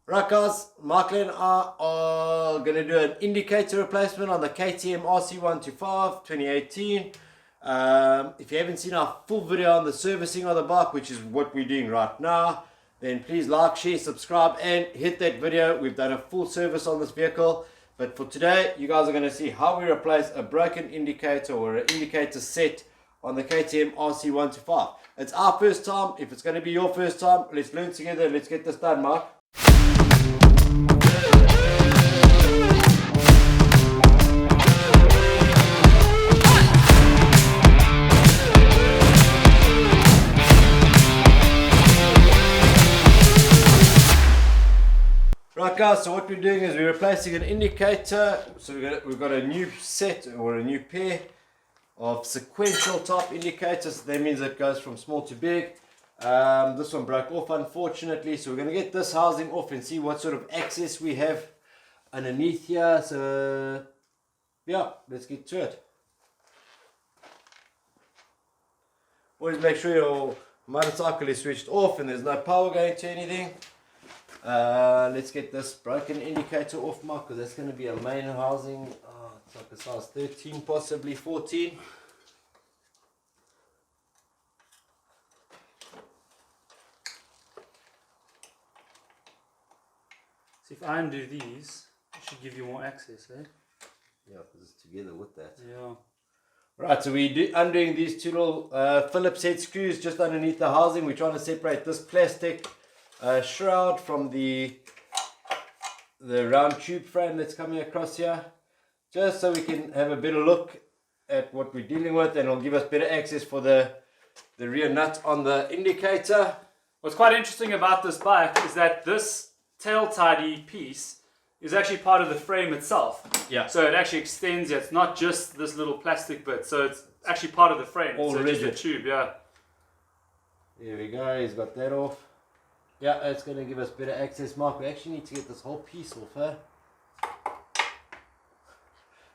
Right guys, Michael and I are going to do an indicator replacement on the KTM RC 125 2018. If you haven't seen our full video on the servicing of the bike, which is what we're doing right now, then please like, share, subscribe and hit that video. We've done a full service on this vehicle. But for today, you guys are going to see how we replace a broken indicator or an indicator set on the KTM RC 125. It's our first time. If it's going to be your first time, let's learn together. Let's get this done, Mark. Right guys, so what we're doing is we're replacing an indicator. So we've got a new set or a new pair of sequential type indicators. That means it goes from small to big. This one broke off unfortunately, so we're going to get this housing off and see what sort of access we have underneath here. So yeah, let's get to it. Always make sure your motorcycle is switched off and there's no power going to anything. Let's get this broken indicator off, Mark, because that's going to be a main housing. It's like a size 13, possibly 14. So if I undo these, it should give you more access, eh? Yeah, because it's together with that. Yeah. Right, so we're undoing these two little Phillips head screws just underneath the housing. We're trying to separate this plastic shroud from the round tube frame that's coming across here, just so we can have a better look at what we're dealing with, and it'll give us better access for the rear nut on the indicator. What's quite interesting about this bike is that this tail tidy piece is actually part of the frame itself. Yeah. So it actually extends. It's not just this little plastic bit. So it's actually part of the frame. All so rigid. just a tube, yeah. There we go. He's got that off. Yeah, it's going to give us better access, Mark. We actually need to get this whole piece off, huh?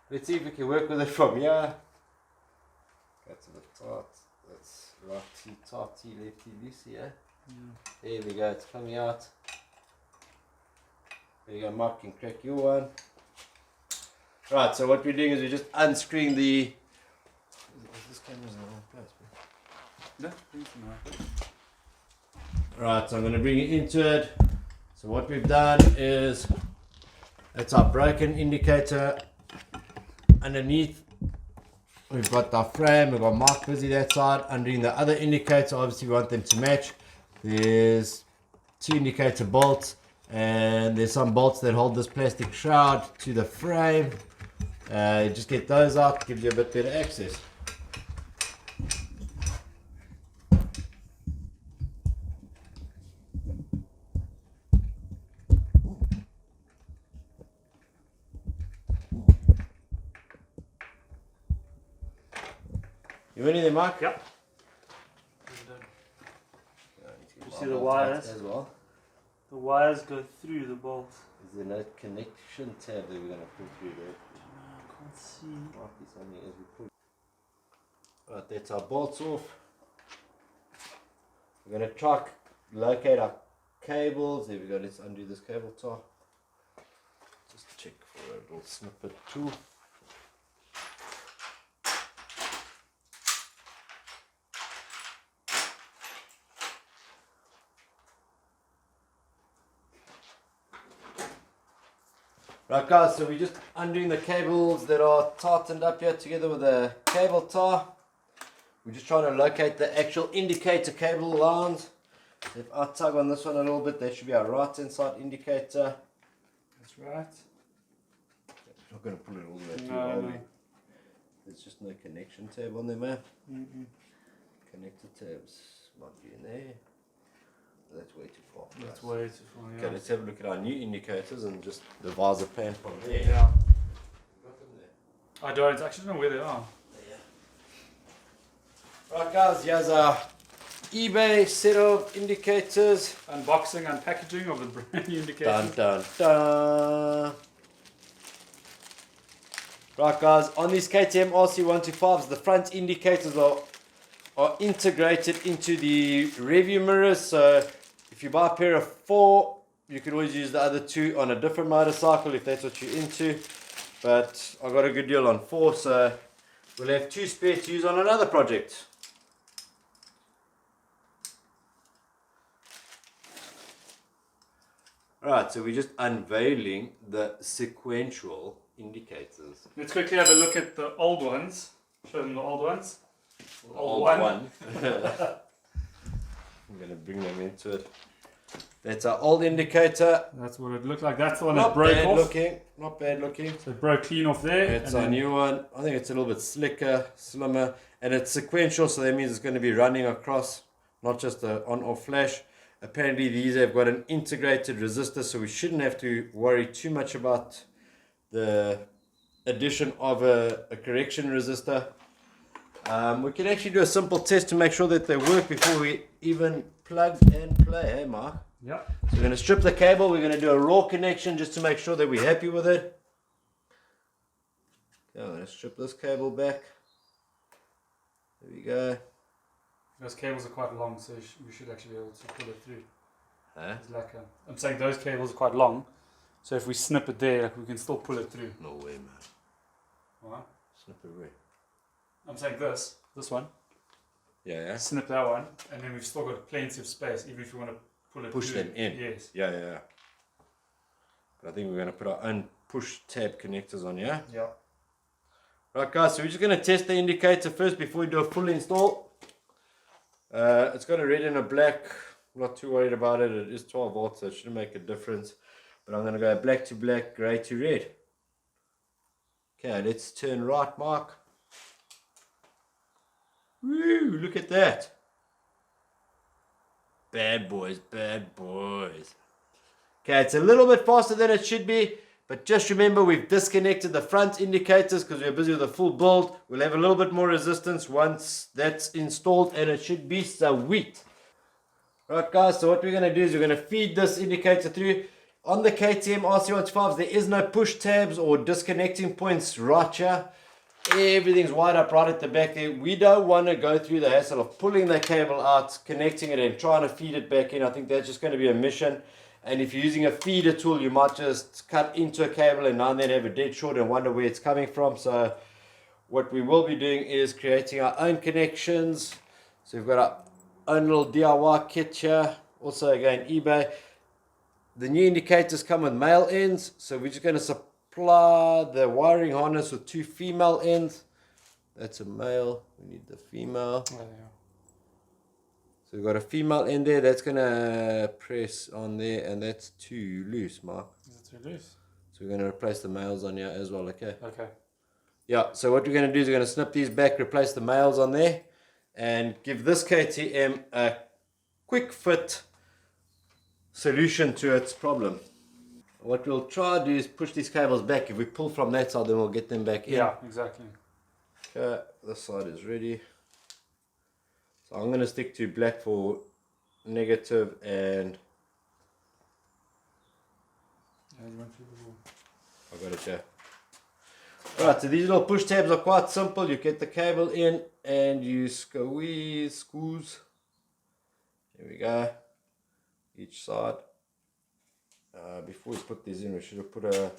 Let's see if we can work with it from here. That's a bit tight. That's righty, tighty, lefty, loosey, eh? Yeah. There we go. It's coming out. There you go, Mark. Can crack your one. Right, so what we're doing is we're just unscrewing the... This camera's in the wrong place, bro. No, Right, so I'm going to bring it into it. So what we've done is, that's our broken indicator. Underneath, we've got our frame, we've got Mark busy that side. Underneath the other indicator, obviously we want them to match. There's two indicator bolts, and there's some bolts that hold this plastic shroud to the frame. Just get those out, gives you a bit better access. You ready there, Mark? Yep. You see the wires as well. The wires go through the bolt. Is there no connection tab that we're going to pull through there? I can't see. Might be something as we pull. Right, that's our bolts off. We're going to try locate our cables. There we go. Let's undo this cable tie. Just check for a little snippet tool. Right guys, so we're just undoing the cables that are tightened up here together with a cable tie. We're just trying to locate the actual indicator cable lines. So if I tug on this one a little bit, that should be our right hand side indicator. That's right. I'm not going to pull it all the way through. No. There's just no connection tab on there, man. Connector tabs might be in there. That's way too far. That's way too far, yeah. Okay, let's have a look at our new indicators and just the visor pan from there. Yeah. Got them there. I don't actually know where they are. Yeah. Right guys, here's our eBay set of indicators. Unboxing, unpackaging of the brand new indicator. Dun dun dun. Right guys, on these KTM RC 125s, the front indicators are integrated into the reveiw mirrors. So if you buy a pair of 4 You can always use the other 2 on a different motorcycle if that's what you're into. But I got a good deal on 4, so we'll have 2 spare to use on another project. Alright, so we're just unveiling the sequential indicators. Let's quickly have a look at the old ones. Show them the old ones. The old one. I'm going to bring them into it. That's our old indicator. That's what it looked like. That's the one Not that broke bad off. looking. Not bad looking. So it broke clean off there. It's our new one. I think it's a little bit slicker, slimmer, and it's sequential, so that means it's going to be running across, not just a on-off flash. Apparently these have got an integrated resistor, so we shouldn't have to worry too much about the addition of a correction resistor. We can actually do a simple test to make sure that they work before we even plug and play. Hey, Mark? Yeah. So we're going to strip the cable. We're going to do a raw connection just to make sure that we're happy with it. Okay, I'm going to strip this cable back. There we go. Those cables are quite long, so we should actually be able to pull it through. Huh? It's like I'm saying those cables are quite long, so if we snip it there, like, we can still pull it through. No way, man. What? Snip it away. I'm saying this one. Yeah. Snip that one, and then we've still got plenty of space, even if you want to pull it Push through. them in. Yes. Yeah. But I think we're going to put our own push tab connectors on here. Yeah. Right, guys, so we're just going to test the indicator first before we do a full install. It's got a red and a black. I'm not too worried about it. It is 12 volts, so it shouldn't make a difference. But I'm going to go black to black, grey to red. Okay, let's turn right, Mark. Woo, look at that. Bad boys, bad boys. Okay, it's a little bit faster than it should be, but just remember we've disconnected the front indicators because we're busy with the full build. We'll have a little bit more resistance once that's installed, and it should be sweet. Right, guys, so what we're going to do is we're going to feed this indicator through. On the KTM RC125s, there is no push tabs or disconnecting points right here. Everything's wired up right at the back there. We don't want to go through the hassle of pulling the cable out, connecting it, and trying to feed it back in. I think that's just going to be a mission. And if you're using a feeder tool, you might just cut into a cable and now and then have a dead short and wonder where it's coming from. So what we will be doing is creating our own connections. So we've got our own little DIY kit here. Also, again, eBay. The new indicators come with male ends. So we're just going to supply the wiring harness with 2 female ends. That's a male. We need the female. Oh, yeah. So we've got a female end there. That's going to press on there, and that's too loose, Mark. Is it too loose? So we're going to replace the males on here as well, okay? Okay. Yeah, so what we're going to do is we're going to snip these back, replace the males on there, and give this KTM a quick fit solution to its problem. What we'll try to do is push these cables back. If we pull from that side, then we'll get them back in. Yeah, exactly. Okay, this side is ready. So I'm going to stick to black for negative and I got it here. Alright, so these little push tabs are quite simple. You get the cable in and you squeeze. There we go. Each side. Before we put these in, we should have put a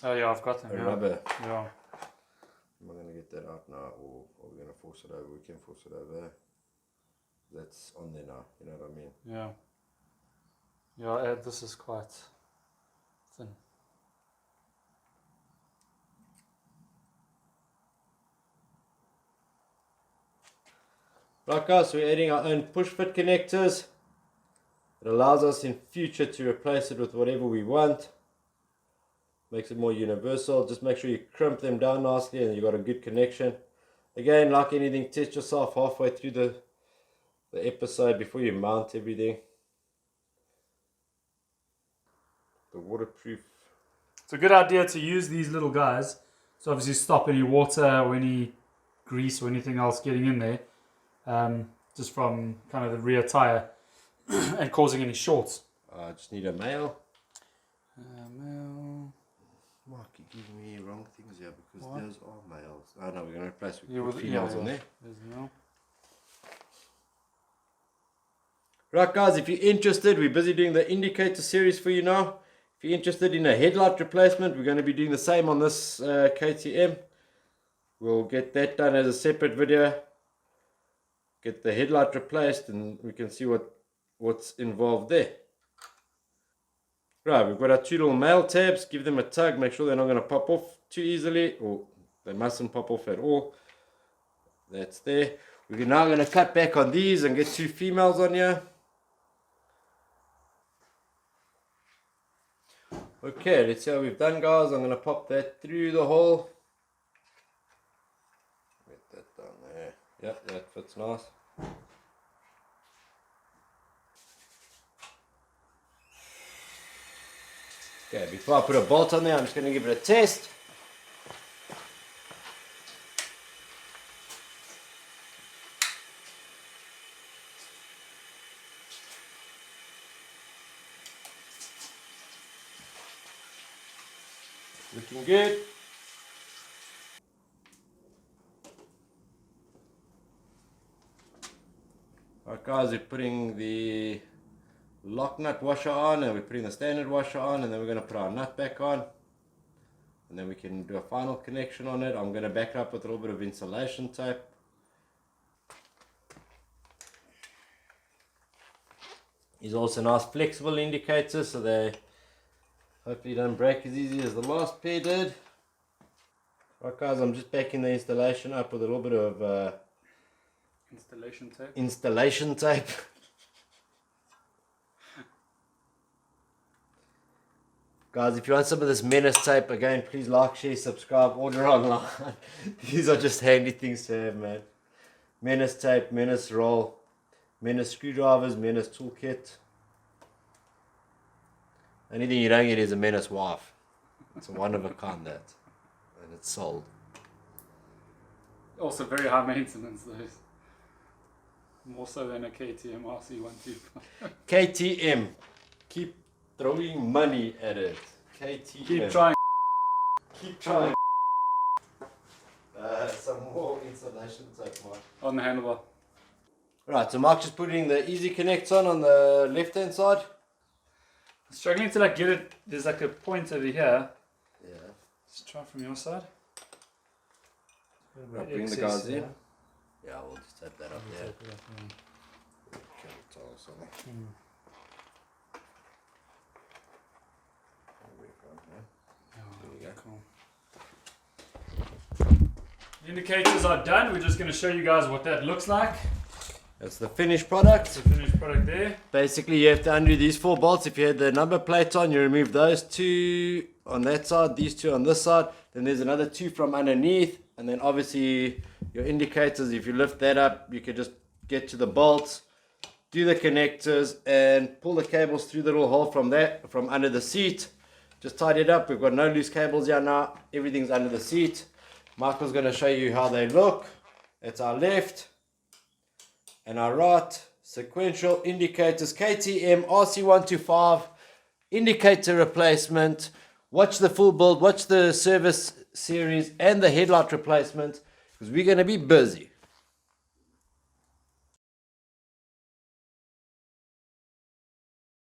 Oh yeah, I've got them. rubber. Yeah. Am I going to get that out now, or are we going to force it over? We can force it over. That's on there now, you know what I mean? Yeah. Yeah, this is quite thin. Right, guys, so we're adding our own push fit connectors. It allows us in future to replace it with whatever we want. Makes it more universal. Just make sure you crimp them down nicely and you've got a good connection. Again, like anything, test yourself halfway through the episode before you mount everything. The waterproof. It's a good idea to use these little guys to obviously stop any water or any grease or anything else getting in there, just from kind of the rear tire and causing any shorts. I just need a male. Male. Mark, you give me wrong things here because What? those are males. Oh no, we're going to replace with Yeah, females on there. There's no. Right guys, if you're interested, we're busy doing the indicator series for you now. If you're interested in a headlight replacement, we're going to be doing the same on this KTM. We'll get that done as a separate video. Get the headlight replaced and we can see what's involved there. Right, we've got our two little male tabs. Give them a tug, make sure they're not going to pop off too easily, or they mustn't pop off at all. That's there. We're now going to cut back on these and get two females on here. Okay, let's see how we've done, guys. I'm going to pop that through the hole. Get that down there. Yep, that fits nice. Okay, before I put a bolt on there, I'm just going to give it a test. Looking good. Alright guys, we're putting the lock nut washer on and we're putting the standard washer on, and then we're going to put our nut back on, and then we can do a final connection on it. I'm going to back it up with a little bit of insulation tape. These are also nice flexible indicators, so they hopefully don't break as easy as the last pair did. Right guys, I'm just backing the installation up with a little bit of installation tape. Guys, if you want some of this menace tape, again, please like, share, subscribe, order online. These are just handy things to have, man. Menace tape, menace roll, menace screwdrivers, menace toolkit. Anything you don't get is a menace wife. It's a one of a kind, that. And it's sold. Also very high maintenance, those. More so than a KTM RC 125. KTM. Keep throwing money at it. KTM. Keep trying. Keep trying. Some more insulation tape, Mark. On the handlebar. Right, so Mark just putting the easy connects on the left hand side. Struggling to like get it. There's like a point over here. Yeah. Let's try from your side. I'll bring the guys in. Yeah, we'll just tape that up there. The indicators are done. We're just going to show you guys what that looks like. That's the finished product. The finished product there. Basically, you have to undo these 4 bolts. If you had the number plate on, you remove those 2 on that side, these 2 on this side. Then there's another 2 from underneath. And then obviously your indicators, if you lift that up, you can just get to the bolts, do the connectors, and pull the cables through the little hole from under the seat. Just tidy it up. We've got no loose cables here now. Everything's under the seat. Michael's going to show you how they look. That's our left and our right sequential indicators. KTM RC125 indicator replacement. Watch the full build, watch the service series and the headlight replacement, because we're going to be busy.